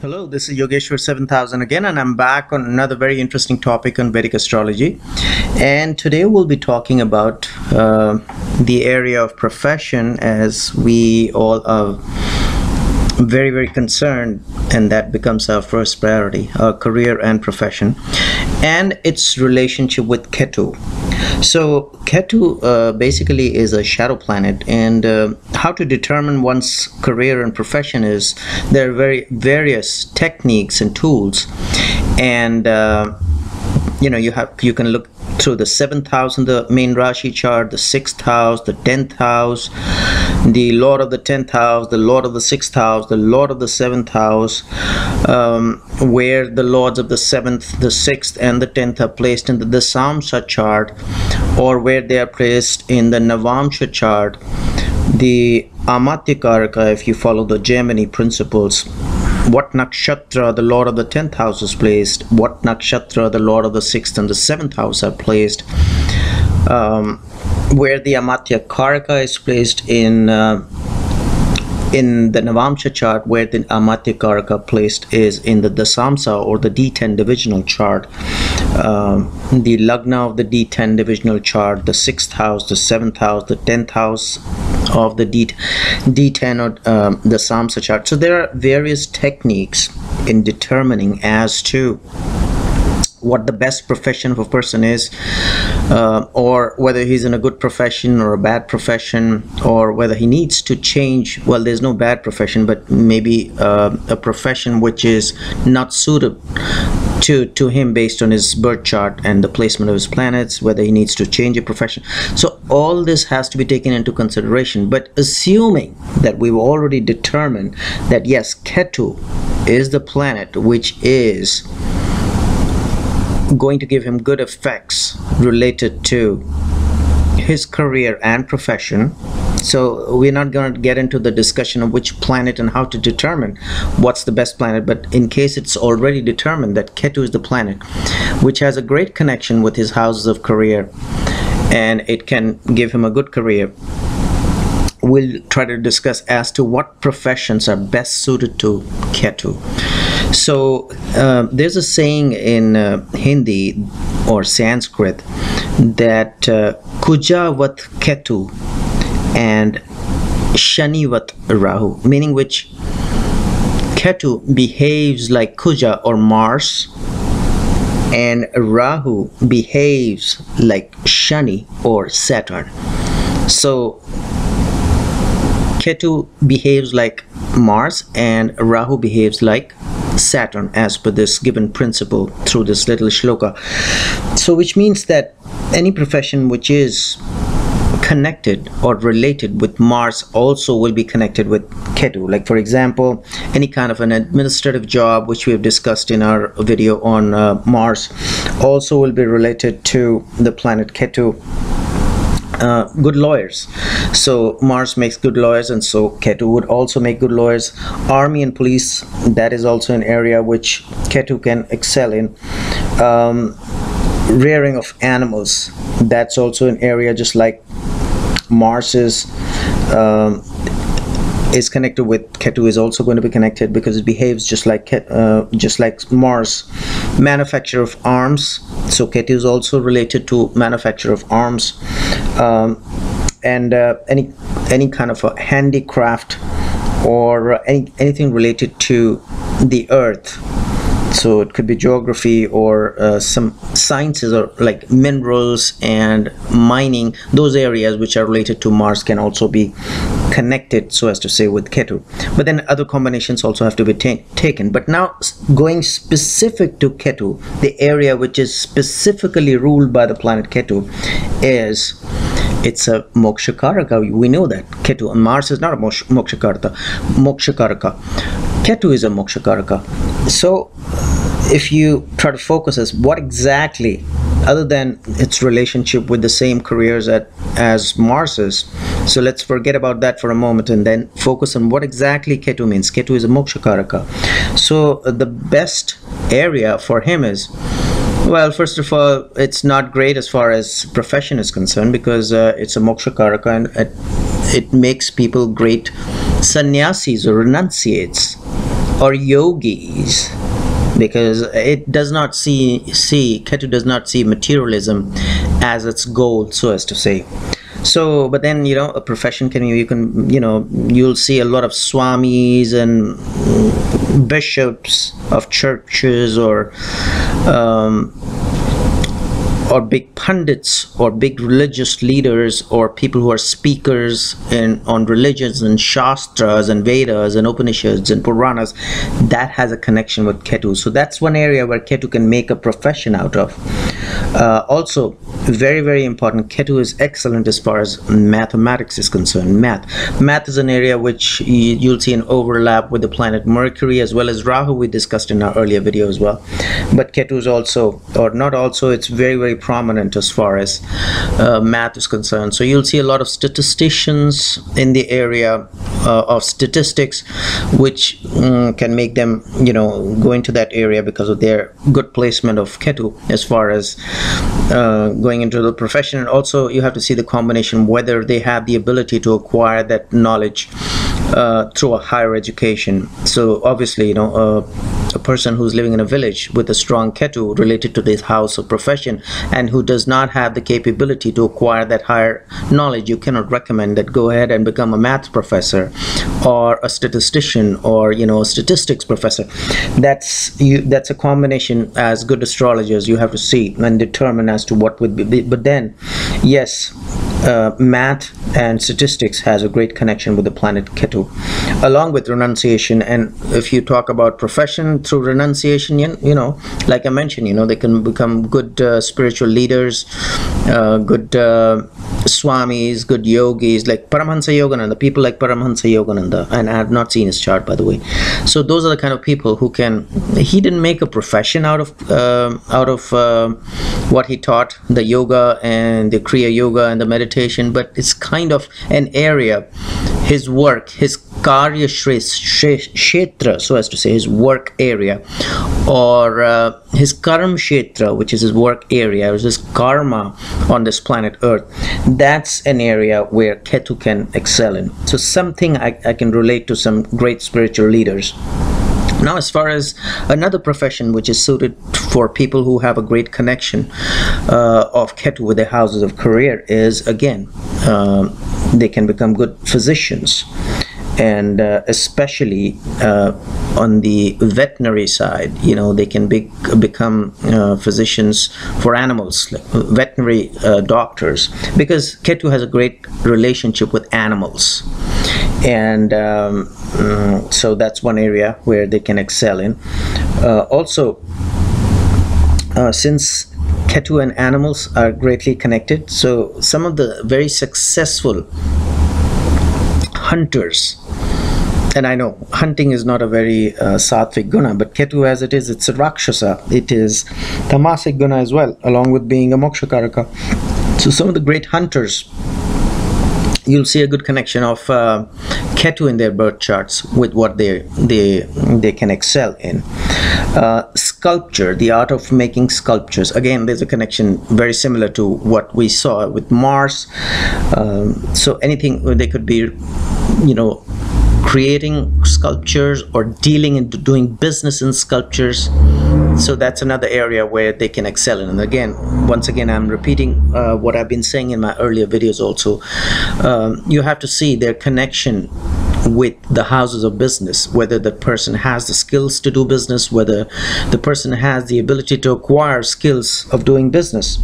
Hello, this is Yogeshwar 7000 again, and I'm back on another very interesting topic on Vedic astrology. And today we'll be talking about the area of profession, as we all are very, very concerned, and that becomes our first priority, our career and profession, and its relationship with Ketu. So Ketu basically is a shadow planet, and how to determine one's career and profession is there are various techniques and tools, and you can look through the 7th house in the main Rashi chart, the 6th house, the 10th house, the Lord of the 10th house, the Lord of the 6th house, the Lord of the 7th house, where the Lords of the 7th, the 6th, and the 10th are placed in the Dasamsa chart, or where they are placed in the Navamsha chart, the Amatya Karaka, if you follow the Gemini principles, what nakshatra the Lord of the 10th house is placed, what nakshatra the Lord of the 6th and the 7th house are placed, where the Amatya Karaka is placed in the Navamsha chart, where the Amatya Karaka placed is in the Dasamsa or the D10 divisional chart, the Lagna of the D10 divisional chart, the 6th house, the 7th house, the 10th house of the D10 or the Samsa chart. So there are various techniques in determining as to what the best profession of a person is, or whether he's in a good profession or a bad profession, or whether he needs to change. Well, there's no bad profession, but maybe a profession which is not suited to him based on his birth chart and the placement of his planets, whether he needs to change a profession. So all this has to be taken into consideration. But assuming that we've already determined that yes, Ketu is the planet which is going to give him good effects related to his career and profession. So we're not going to get into the discussion of which planet and how to determine what's the best planet, but in case it's already determined that Ketu is the planet which has a great connection with his houses of career and it can give him a good career, we'll try to discuss as to what professions are best suited to Ketu. So there's a saying in Hindi or Sanskrit that Kujavat Ketu and Shanivat Rahu, meaning which Ketu behaves like Kuja or Mars, and Rahu behaves like Shani or Saturn. So Ketu behaves like Mars and Rahu behaves like Saturn, as per this given principle through this little shloka. So which means that any profession which is connected or related with Mars also will be connected with Ketu. Like for example, any kind of an administrative job which we have discussed in our video on Mars also will be related to the planet Ketu. Good lawyers, so Mars makes good lawyers, and so Ketu would also make good lawyers. Army and police, that is also an area which Ketu can excel in. Rearing of animals, that's also an area just like Mars is connected with Ketu, is also going to be connected because it behaves just like Mars. Manufacture of arms, so Ketu is also related to manufacture of arms, and any kind of a handicraft or anything related to the earth. So it could be geography or some sciences, or like minerals and mining. Those areas which are related to Mars can also be connected, so as to say, with Ketu. But then other combinations also have to be taken. But now going specific to Ketu, the area which is specifically ruled by the planet Ketu is, it's a moksha karaka. We know that Ketu, and Mars is not a moksha karaka. Ketu is a moksha karaka. So if you try to focus as what exactly, other than its relationship with the same careers as Mars is, so let's forget about that for a moment and then focus on what exactly Ketu means. Ketu is a moksha karaka. So the best area for him is, well, first of all, it's not great as far as profession is concerned, because it's a moksha karaka, and it makes people great sannyasis or renunciates. or yogis, because it does not Ketu does not see materialism as its goal, so as to say. So, but then, a profession can, you'll see a lot of swamis and bishops of churches, or big pundits, or big religious leaders, or people who are speakers on religions and shastras and Vedas and Upanishads and Puranas. That has a connection with Ketu. So that's one area where Ketu can make a profession out of. Also, very, very important, Ketu is excellent as far as mathematics is concerned. Math is an area which you'll see an overlap with the planet Mercury as well as Rahu, we discussed in our earlier video as well. But Ketu is also, or not also, it's very, very prominent as far as math is concerned. So you'll see a lot of statisticians in the area of statistics, which can make them go into that area because of their good placement of Ketu as far as going into the profession. And also you have to see the combination, whether they have the ability to acquire that knowledge through a higher education. So obviously, a person who's living in a village with a strong Ketu related to this house of profession and who does not have the capability to acquire that higher knowledge, you cannot recommend that go ahead and become a math professor or a statistician or a statistics professor. That's a combination. As good astrologers, you have to see and determine as to what would be. But then, yes, math and statistics has a great connection with the planet Ketu, along with renunciation. And if you talk about profession through renunciation, like I mentioned, they can become good spiritual leaders, good swamis, good yogis, like Paramahansa Yogananda, people like Paramahansa Yogananda. And I have not seen his chart, by the way. So those are the kind of people who he didn't make a profession out of what he taught, the yoga and the Kriya Yoga and the meditation, but it's kind of an area, his work, his Karya Kshetra, so as to say, his work area, or his Karam Kshetra, which is his work area, or his karma on this planet Earth. That's an area where Ketu can excel in. So something I can relate to some great spiritual leaders. Now, as far as another profession which is suited for people who have a great connection of Ketu with their houses of career is, again, they can become good physicians. And especially on the veterinary side, they can become physicians for animals, like veterinary doctors, because Ketu has a great relationship with animals. And so that's one area where they can excel in. Also, since Ketu and animals are greatly connected, so some of the very successful hunters, and I know hunting is not a very sattvic guna, but Ketu as it is, it's a rakshasa. It is tamasic guna as well, along with being a mokshakaraka. So some of the great hunters, you'll see a good connection of Ketu in their birth charts with what they can excel in. Sculpture, the art of making sculptures. Again, there's a connection very similar to what we saw with Mars. So anything where they could be, creating sculptures or dealing into doing business in sculptures. So that's another area where they can excel in. And again, once again, I'm repeating what I've been saying in my earlier videos also. You have to see their connection with the houses of business, whether the person has the skills to do business, whether the person has the ability to acquire skills of doing business.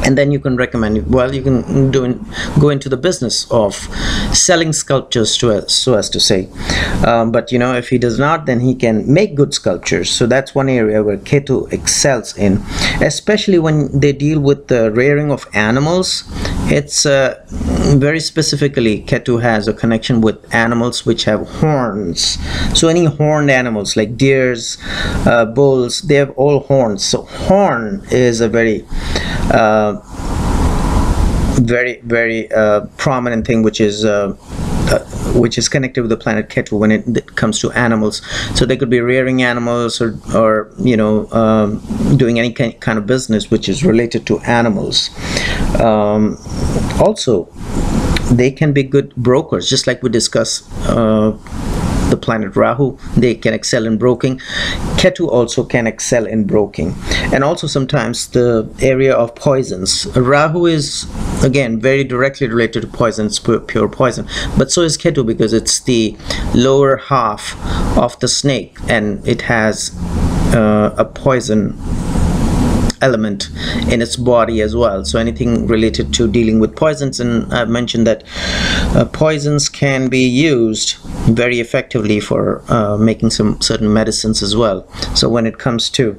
And then you can recommend, well, you can go into the business of selling sculptures, so as to say. But if he does not, then he can make good sculptures. So that's one area where Ketu excels in, especially when they deal with the rearing of animals. It's very specifically, Ketu has a connection with animals which have horns. So any horned animals like deers, bulls, they have all horns. So horn is a very very prominent thing which is connected with the planet Ketu when it comes to animals. So they could be rearing animals or doing any kind of business which is related to animals. Also, they can be good brokers, just like we discussed the planet Rahu, they can excel in broking. Ketu also can excel in broking, and also sometimes the area of poisons. Rahu is again very directly related to poisons, pure poison, but so is Ketu, because it's the lower half of the snake and it has a poison element in its body as well. So anything related to dealing with poisons, and I've mentioned that poisons can be used very effectively for making some certain medicines as well. So when it comes to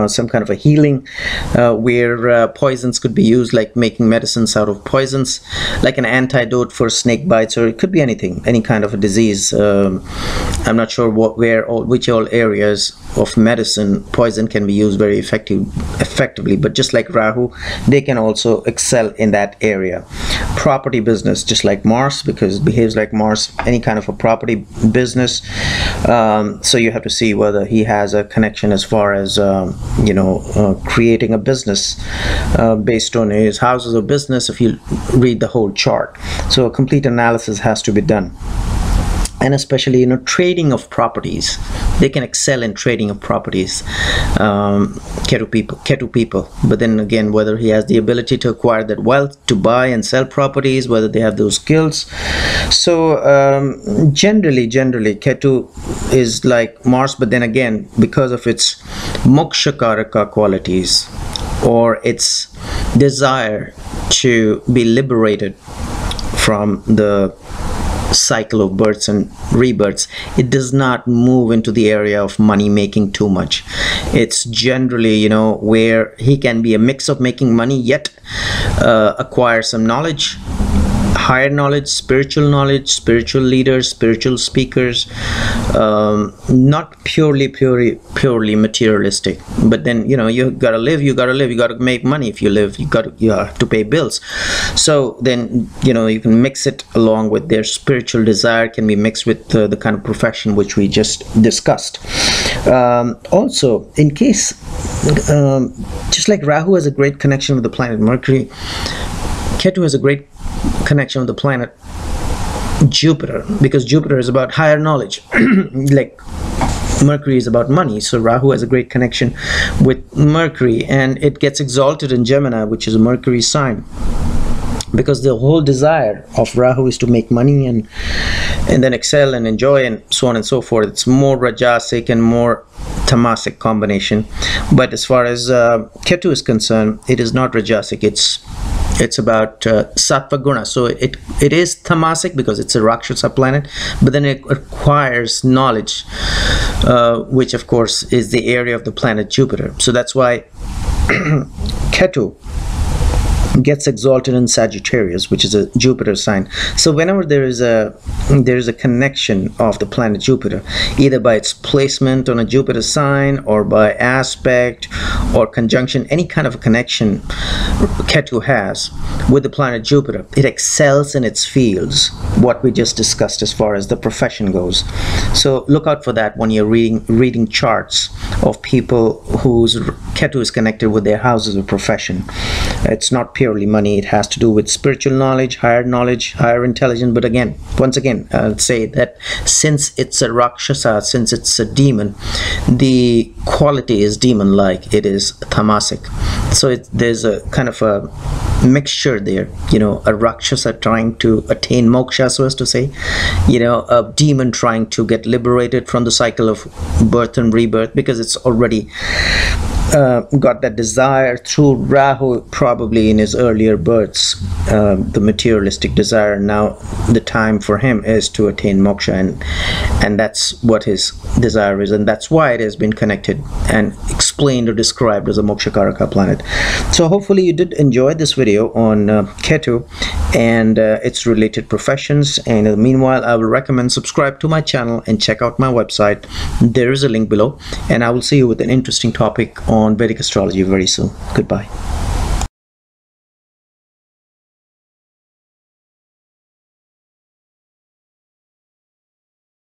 some kind of a healing where poisons could be used, like making medicines out of poisons, like an antidote for snake bites, or it could be anything, any kind of a disease. I'm not sure which all areas of medicine poison can be used very effectively, but just like Rahu, they can also excel in that area. Property business, just like Mars, because it behaves like Mars, any kind of a property business. So you have to see whether he has a connection as far as creating a business based on his houses of business, if you read the whole chart. So a complete analysis has to be done. And especially trading of properties, they can excel in trading of properties, Ketu people. But then again, whether he has the ability to acquire that wealth to buy and sell properties, whether they have those skills. So generally Ketu is like Mars, but then again, because of its mokshakaraka qualities, or its desire to be liberated from the cycle of births and rebirths, it does not move into the area of money making too much. It's generally where he can be a mix of making money yet acquire some knowledge, higher knowledge, spiritual leaders, spiritual speakers, not purely materialistic. But then you gotta live, you gotta make money. If you live, you have to pay bills. So then you can mix it along with their spiritual desire, can be mixed with the kind of profession which we just discussed. Also, in case just like Rahu has a great connection with the planet Mercury, Ketu has a great connection with the planet Jupiter, because Jupiter is about higher knowledge like Mercury is about money. So Rahu has a great connection with Mercury, and it gets exalted in Gemini, which is a Mercury sign, because the whole desire of Rahu is to make money and then excel and enjoy and so on and so forth. It's more Rajasic and more Tamasic combination. But as far as Ketu is concerned, it is not Rajasic, it's about Sattva Guna. So it is Tamasic because it's a Rakshasa planet, but then it acquires knowledge, which of course is the area of the planet Jupiter. So that's why Ketu gets exalted in Sagittarius, which is a Jupiter sign. So whenever there is a connection of the planet Jupiter, either by its placement on a Jupiter sign or by aspect or conjunction, any kind of a connection Ketu has with the planet Jupiter, it excels in its fields, what we just discussed as far as the profession goes. So look out for that when you're reading charts of people whose Ketu is connected with their houses of profession. It's not purely money, it has to do with spiritual knowledge, higher intelligence. But again, once again, I'll say that since it's a Rakshasa, since it's a demon, the quality is demon-like, it is tamasic. So there's a kind of a mixture there, a Rakshasa trying to attain moksha, so as to say, a demon trying to get liberated from the cycle of birth and rebirth, because it's already got that desire through Rahu, probably in his earlier births, the materialistic desire. Now the time for him is to attain moksha, and that's what his desire is, and that's why it has been connected and explained or described as a mokshakaraka planet. So hopefully you did enjoy this video on Ketu and its related professions. And meanwhile, I will recommend subscribe to my channel and check out my website. There is a link below, and I will see you with an interesting topic on Vedic astrology very soon. Goodbye.